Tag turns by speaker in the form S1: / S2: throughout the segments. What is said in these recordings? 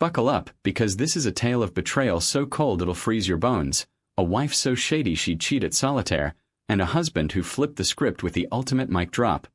S1: Buckle up, because this is a tale of betrayal so cold it'll freeze your bones, a wife so shady she'd cheat at solitaire, and a husband who flipped the script with the ultimate mic drop.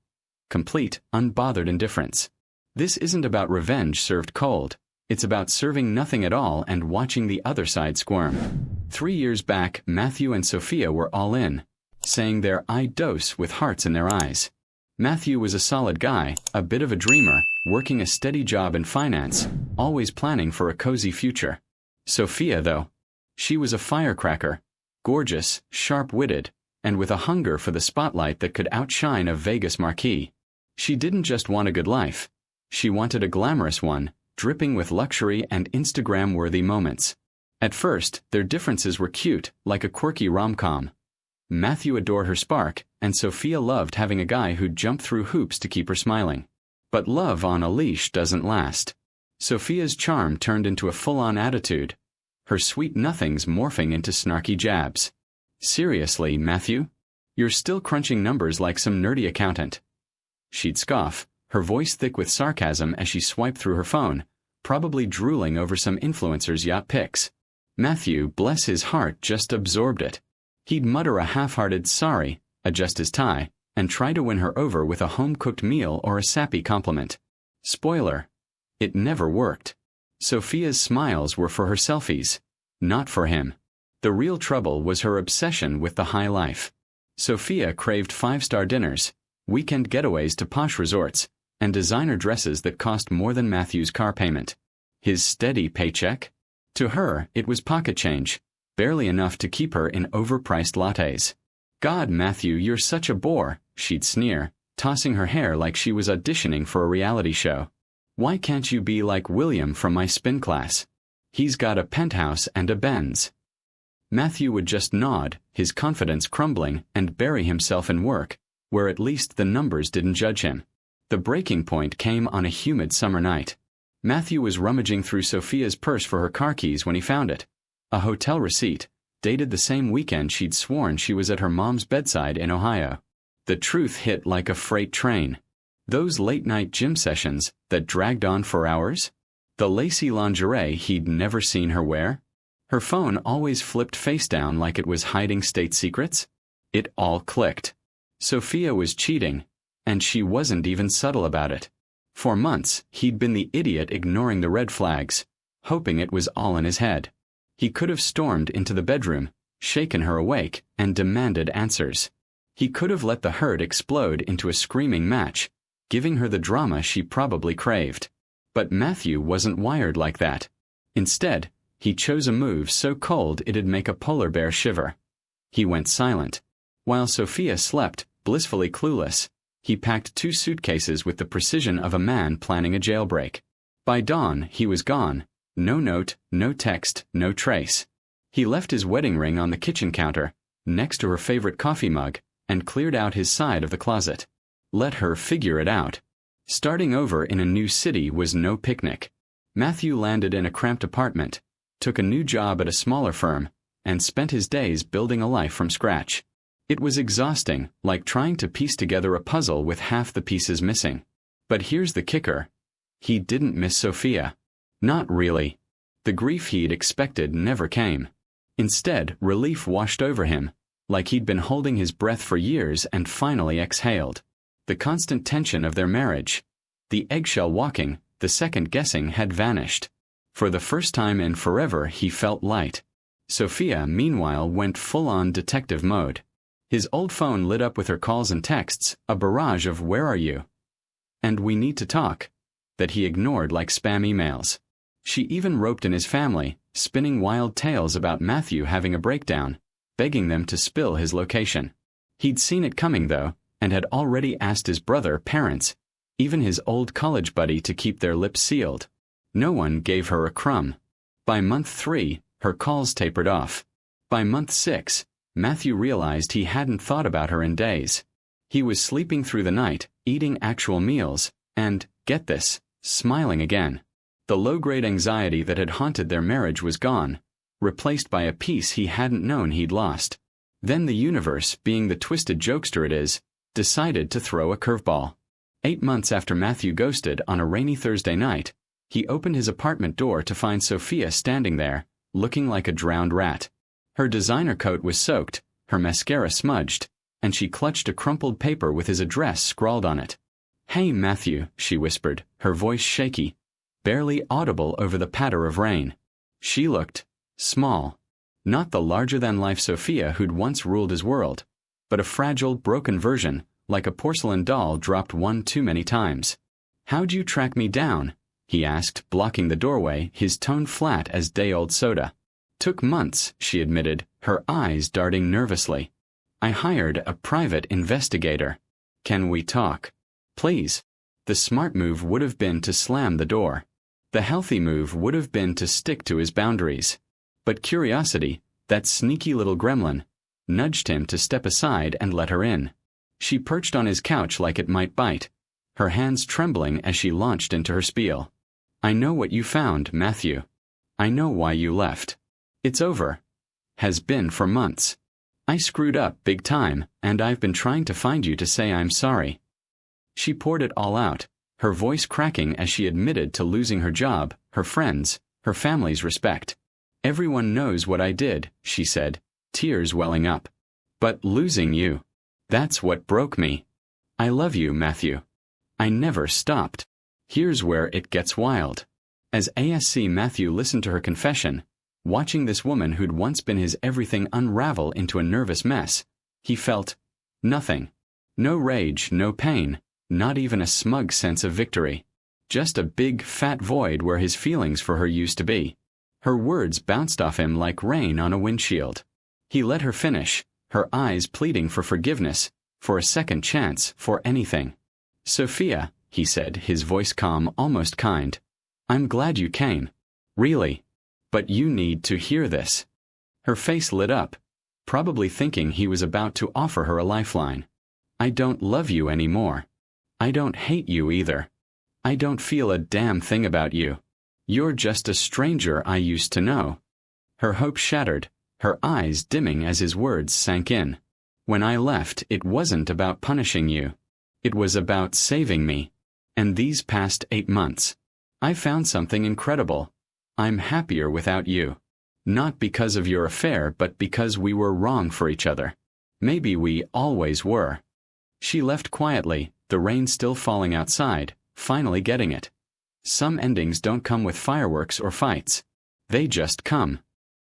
S1: Complete, unbothered indifference. This isn't about revenge served cold. It's about serving nothing at all and watching the other side squirm. 3 years back, Matthew and Sophia were all in, saying their I dose with hearts in their eyes. Matthew was a solid guy, a bit of a dreamer, working a steady job in finance, always planning for a cozy future. Sophia, though, she was a firecracker, gorgeous, sharp-witted, and with a hunger for the spotlight that could outshine a Vegas marquee. She didn't just want a good life. She wanted a glamorous one, dripping with luxury and Instagram-worthy moments. At first, their differences were cute, like a quirky rom-com. Matthew adored her spark, and Sophia loved having a guy who'd jump through hoops to keep her smiling. But love on a leash doesn't last. Sophia's charm turned into a full-on attitude, her sweet nothings morphing into snarky jabs. Seriously, Matthew? You're still crunching numbers like some nerdy accountant. She'd scoff, her voice thick with sarcasm as she swiped through her phone, probably drooling over some influencer's yacht pics. Matthew, bless his heart, just absorbed it. He'd mutter a half-hearted sorry, adjust his tie, and try to win her over with a home-cooked meal or a sappy compliment. Spoiler: it never worked. Sophia's smiles were for her selfies, not for him. The real trouble was her obsession with the high life. Sophia craved 5-star dinners, weekend getaways to posh resorts, and designer dresses that cost more than Matthew's car payment. His steady paycheck? To her, it was pocket change, barely enough to keep her in overpriced lattes. God, Matthew, you're such a bore, she'd sneer, tossing her hair like she was auditioning for a reality show. Why can't you be like William from my spin class? He's got a penthouse and a Benz. Matthew would just nod, his confidence crumbling, and bury himself in work, where at least the numbers didn't judge him. The breaking point came on a humid summer night. Matthew was rummaging through Sophia's purse for her car keys when he found it. A hotel receipt, dated the same weekend she'd sworn she was at her mom's bedside in Ohio. The truth hit like a freight train. Those late-night gym sessions that dragged on for hours? The lacy lingerie he'd never seen her wear? Her phone always flipped face down like it was hiding state secrets? It all clicked. Sophia was cheating, and she wasn't even subtle about it. For months, he'd been the idiot ignoring the red flags, hoping it was all in his head. He could have stormed into the bedroom, shaken her awake, and demanded answers. He could have let the hurt explode into a screaming match, giving her the drama she probably craved. But Matthew wasn't wired like that. Instead, he chose a move so cold it'd make a polar bear shiver. He went silent. While Sophia slept, blissfully clueless, he packed 2 suitcases with the precision of a man planning a jailbreak. By dawn, he was gone. No note, no text, no trace. He left his wedding ring on the kitchen counter, next to her favorite coffee mug, and cleared out his side of the closet. Let her figure it out. Starting over in a new city was no picnic. Matthew landed in a cramped apartment, took a new job at a smaller firm, and spent his days building a life from scratch. It was exhausting, like trying to piece together a puzzle with half the pieces missing. But here's the kicker. He didn't miss Sophia. Not really. The grief he'd expected never came. Instead, relief washed over him, like he'd been holding his breath for years and finally exhaled. The constant tension of their marriage, the eggshell walking, the second guessing had vanished. For the first time in forever, he felt light. Sophia, meanwhile, went full-on detective mode. His old phone lit up with her calls and texts, a barrage of "Where are you?" and "We need to talk," that he ignored like spam emails. She even roped in his family, spinning wild tales about Matthew having a breakdown, begging them to spill his location. He'd seen it coming, though, and had already asked his brother, parents, even his old college buddy, to keep their lips sealed. No one gave her a crumb. By month 3, her calls tapered off. By month 6, Matthew realized he hadn't thought about her in days. He was sleeping through the night, eating actual meals, and, get this, smiling again. The low-grade anxiety that had haunted their marriage was gone, replaced by a peace he hadn't known he'd lost. Then the universe, being the twisted jokester it is, decided to throw a curveball. 8 months after Matthew ghosted on a rainy Thursday night, He opened his apartment door to find Sophia standing there, looking like a drowned rat. Her designer coat was soaked, her mascara smudged, and she clutched a crumpled paper with his address scrawled on it. "Hey, Matthew," she whispered, her voice shaky, barely audible over the patter of rain. She looked small. Not the larger-than-life Sophia who'd once ruled his world, but a fragile, broken version, like a porcelain doll dropped one too many times. "How'd you track me down?" he asked, blocking the doorway, his tone flat as day-old soda. "Took months," she admitted, her eyes darting nervously. "I hired a private investigator. Can we talk? Please." The smart move would have been to slam the door. The healthy move would have been to stick to his boundaries. But curiosity, that sneaky little gremlin, nudged him to step aside and let her in. She perched on his couch like it might bite, her hands trembling as she launched into her spiel. "I know what you found, Matthew. I know why you left. It's over. Has been for months. I screwed up big time, and I've been trying to find you to say I'm sorry." She poured it all out, her voice cracking as she admitted to losing her job, her friends, her family's respect. "Everyone knows what I did," she said, tears welling up. "But losing you, that's what broke me. I love you, Matthew. I never stopped." Here's where it gets wild. As ASC Matthew listened to her confession, watching this woman who'd once been his everything unravel into a nervous mess, he felt nothing. No rage, no pain, not even a smug sense of victory. Just a big, fat void where his feelings for her used to be. Her words bounced off him like rain on a windshield. He let her finish, her eyes pleading for forgiveness, for a second chance, for anything. "Sophia," he said, his voice calm, almost kind, "I'm glad you came. Really. But you need to hear this." Her face lit up, probably thinking he was about to offer her a lifeline. "I don't love you anymore. I don't hate you either. I don't feel a damn thing about you. You're just a stranger I used to know." Her hope shattered, her eyes dimming as his words sank in. "When I left, it wasn't about punishing you. It was about saving me. And these past 8 months, I found something incredible. I'm happier without you. Not because of your affair, but because we were wrong for each other. Maybe we always were." She left quietly, the rain still falling outside, finally getting it. Some endings don't come with fireworks or fights. They just come.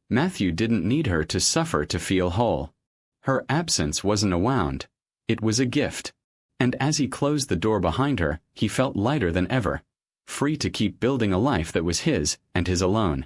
S1: Matthew didn't need her to suffer to feel whole. Her absence wasn't a wound. It was a gift. And as he closed the door behind her, he felt lighter than ever, free to keep building a life that was his and his alone.